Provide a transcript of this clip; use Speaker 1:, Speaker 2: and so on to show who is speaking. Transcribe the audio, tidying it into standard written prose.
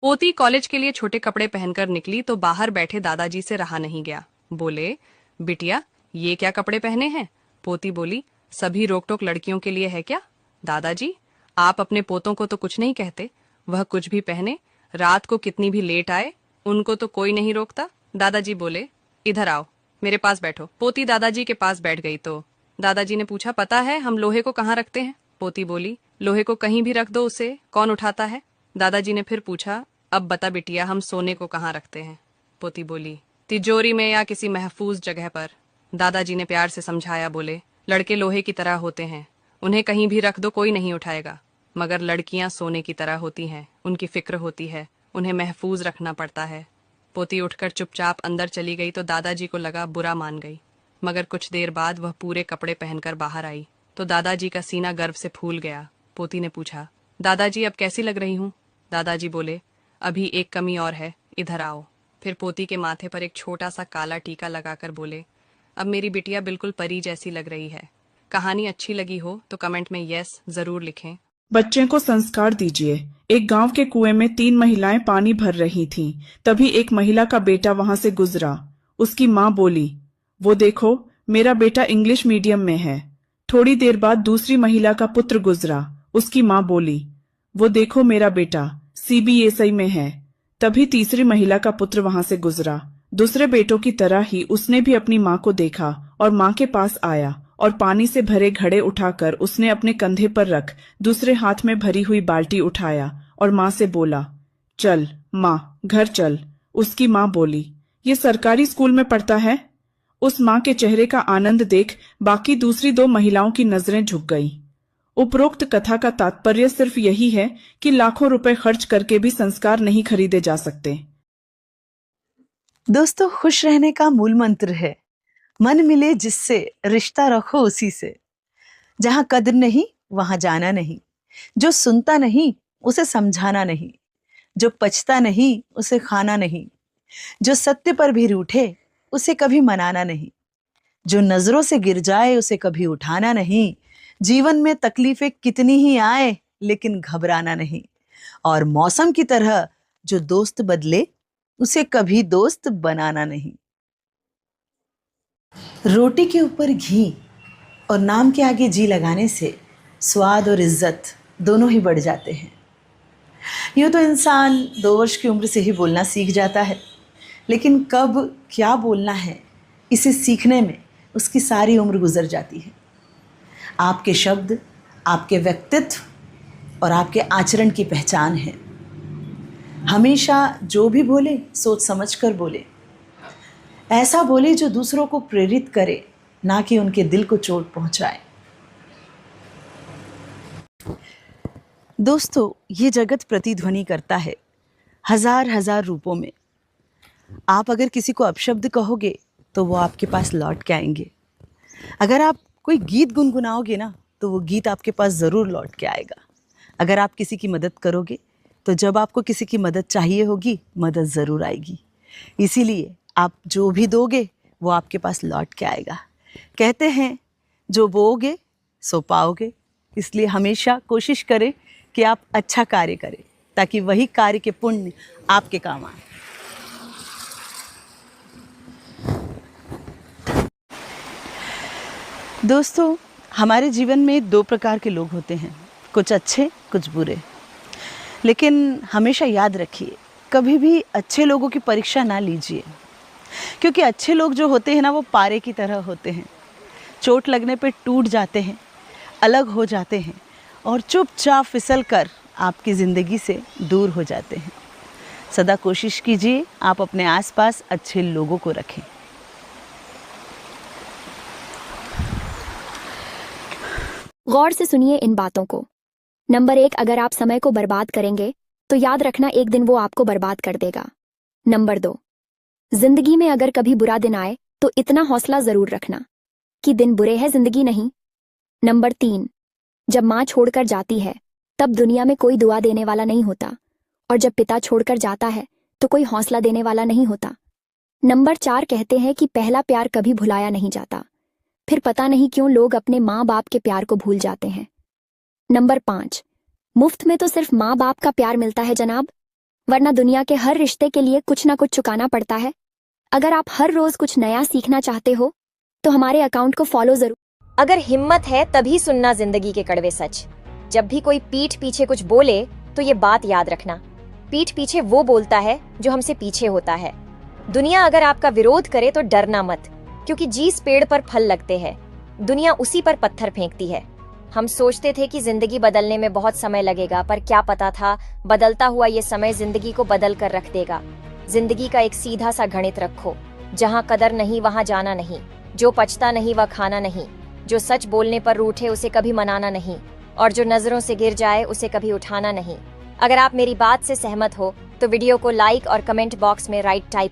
Speaker 1: पोती कॉलेज के लिए छोटे कपड़े पहनकर निकली तो बाहर बैठे दादाजी से रहा नहीं गया। बोले, बिटिया ये क्या कपड़े पहने हैं? पोती बोली, सभी रोक टोक लड़कियों के लिए है क्या? दादाजी, आप अपने पोतों को तो कुछ नहीं कहते, वह कुछ भी पहने, रात को कितनी भी लेट आए, उनको तो कोई नहीं रोकता। दादाजी बोले, इधर आओ, मेरे पास बैठो। पोती दादाजी के पास बैठ गई तो दादाजी ने पूछा, पता है हम लोहे को कहाँ रखते हैं? पोती बोली, लोहे को कहीं भी रख दो, उसे कौन उठाता है? दादाजी ने फिर पूछा, अब बता बिटिया, हम सोने को कहाँ रखते हैं? पोती बोली, तिजोरी में या किसी महफूज जगह पर। दादाजी ने प्यार से समझाया, बोले, लड़के लोहे की तरह होते हैं, उन्हें कहीं भी रख दो कोई नहीं उठाएगा, मगर लड़कियां सोने की तरह होती हैं, उनकी फिक्र होती है, उन्हें महफूज रखना पड़ता है। पोती उठकर चुपचाप अंदर चली गई तो दादाजी को लगा बुरा मान गई, मगर कुछ देर बाद वह पूरे कपड़े पहनकर बाहर आई तो दादाजी का सीना गर्व से फूल गया। पोती ने पूछा, दादाजी अब कैसी लग रही हूँ? दादाजी बोले, अभी एक कमी और है, इधर आओ। फिर पोती के माथे पर एक छोटा सा काला टीका लगाकर बोले, अब मेरी बिटिया बिल्कुल परी जैसी लग रही है। कहानी अच्छी लगी हो तो कमेंट में यस जरूर लिखें।
Speaker 2: बच्चे को संस्कार दीजिए। एक गांव के कुएं में 3 महिलाएं पानी भर रही थीं। तभी एक महिला का बेटा वहां से गुजरा। उसकी माँ बोली, वो देखो मेरा बेटा इंग्लिश मीडियम में है। थोड़ी देर बाद दूसरी महिला का पुत्र गुजरा। उसकी माँ बोली, वो देखो मेरा बेटा सीबीएसई में है। तभी तीसरी महिला का पुत्र वहां से गुजरा। दूसरे बेटों की तरह ही उसने भी अपनी माँ को देखा और माँ के पास आया और पानी से भरे घड़े उठाकर उसने अपने कंधे पर रख दूसरे हाथ में भरी हुई बाल्टी उठाया और माँ से बोला, चल माँ घर चल। उसकी माँ बोली, ये सरकारी स्कूल में पढ़ता है? उस माँ के चेहरे का आनंद देख बाकी दूसरी 2 महिलाओं की नजरें झुक गईं। उपरोक्त कथा का तात्पर्य सिर्फ यही है कि लाखों रुपए खर्च करके भी संस्कार नहीं खरीदे जा सकते।
Speaker 3: दोस्तों, खुश रहने का मूल मंत्र है, मन मिले जिससे रिश्ता रखो उसी से। जहां कद्र नहीं वहां जाना नहीं, जो सुनता नहीं उसे समझाना नहीं, जो पचता नहीं उसे खाना नहीं, जो सत्य पर भी रूठे उसे कभी मनाना नहीं, जो नजरों से गिर जाए उसे कभी उठाना नहीं। जीवन में तकलीफें कितनी ही आए लेकिन घबराना नहीं, और मौसम की तरह जो दोस्त बदले उसे कभी दोस्त बनाना नहीं। रोटी के ऊपर घी और नाम के आगे जी लगाने से स्वाद और इज्जत दोनों ही बढ़ जाते हैं। यूँ तो इंसान 2 वर्ष की उम्र से ही बोलना सीख जाता है, लेकिन कब क्या बोलना है इसे सीखने में उसकी सारी उम्र गुजर जाती है। आपके शब्द आपके व्यक्तित्व और आपके आचरण की पहचान है। हमेशा जो भी बोले सोच समझ कर बोले। ऐसा बोले जो दूसरों को प्रेरित करे, ना कि उनके दिल को चोट पहुंचाए। दोस्तों, ये जगत प्रतिध्वनि करता है हजार हजार रूपों में। आप अगर किसी को अपशब्द कहोगे तो वो आपके पास लौट के आएंगे। अगर आप कोई गीत गुनगुनाओगे ना तो वो गीत आपके पास ज़रूर लौट के आएगा। अगर आप किसी की मदद करोगे तो जब आपको किसी की मदद चाहिए होगी, मदद ज़रूर आएगी। इसीलिए आप जो भी दोगे वो आपके पास लौट के आएगा। कहते हैं जो बोओगे सो पाओगे। इसलिए हमेशा कोशिश करें कि आप अच्छा कार्य करें, ताकि वही कार्य के पुण्य आपके काम आए। दोस्तों, हमारे जीवन में 2 प्रकार के लोग होते हैं, कुछ अच्छे कुछ बुरे। लेकिन हमेशा याद रखिए, कभी भी अच्छे लोगों की परीक्षा ना लीजिए, क्योंकि अच्छे लोग जो होते हैं ना वो पारे की तरह होते हैं। चोट लगने पे टूट जाते हैं, अलग हो जाते हैं और चुपचाप फिसल कर आपकी ज़िंदगी से दूर हो जाते हैं। सदा कोशिश कीजिए आप अपने आसपास अच्छे लोगों को रखें।
Speaker 4: गौर से सुनिए इन बातों को। नंबर 1, अगर आप समय को बर्बाद करेंगे तो याद रखना एक दिन वो आपको बर्बाद कर देगा। नंबर 2, जिंदगी में अगर कभी बुरा दिन आए तो इतना हौसला जरूर रखना कि दिन बुरे हैं, जिंदगी नहीं। नंबर 3, जब माँ छोड़कर जाती है तब दुनिया में कोई दुआ देने वाला नहीं होता, और जब पिता छोड़कर जाता है तो कोई हौसला देने वाला नहीं होता। नंबर 4, कहते हैं कि पहला प्यार कभी भुलाया नहीं जाता, फिर पता नहीं क्यों लोग अपने माँ बाप के प्यार को भूल जाते हैं। नंबर 5, मुफ्त में तो सिर्फ माँ बाप का प्यार मिलता है जनाब, वरना दुनिया के हर रिश्ते के लिए कुछ ना कुछ चुकाना पड़ता है। अगर आप हर रोज कुछ नया सीखना चाहते हो तो हमारे अकाउंट को फॉलो जरूर।
Speaker 5: अगर हिम्मत है तभी सुनना जिंदगी के कड़वे सच। जब भी कोई पीठ पीछे कुछ बोले तो ये बात याद रखना, पीठ पीछे वो बोलता है जो हमसे पीछे होता है। दुनिया अगर आपका विरोध करे तो डरना मत, क्योंकि जिस पेड़ पर फल लगते हैं दुनिया उसी पर पत्थर फेंकती है। हम सोचते थे कि जिंदगी बदलने में बहुत समय लगेगा, पर क्या पता था बदलता हुआ ये समय जिंदगी को बदल कर रख देगा। जिंदगी का एक सीधा सा गणित रखो, जहाँ कदर नहीं वहाँ जाना नहीं, जो पछता नहीं वह खाना नहीं, जो सच बोलने पर रूठे उसे कभी मनाना नहीं, और जो नजरों से गिर जाए उसे कभी उठाना नहीं। अगर आप मेरी बात से सहमत हो तो वीडियो को लाइक और कमेंट बॉक्स में राइट टाइप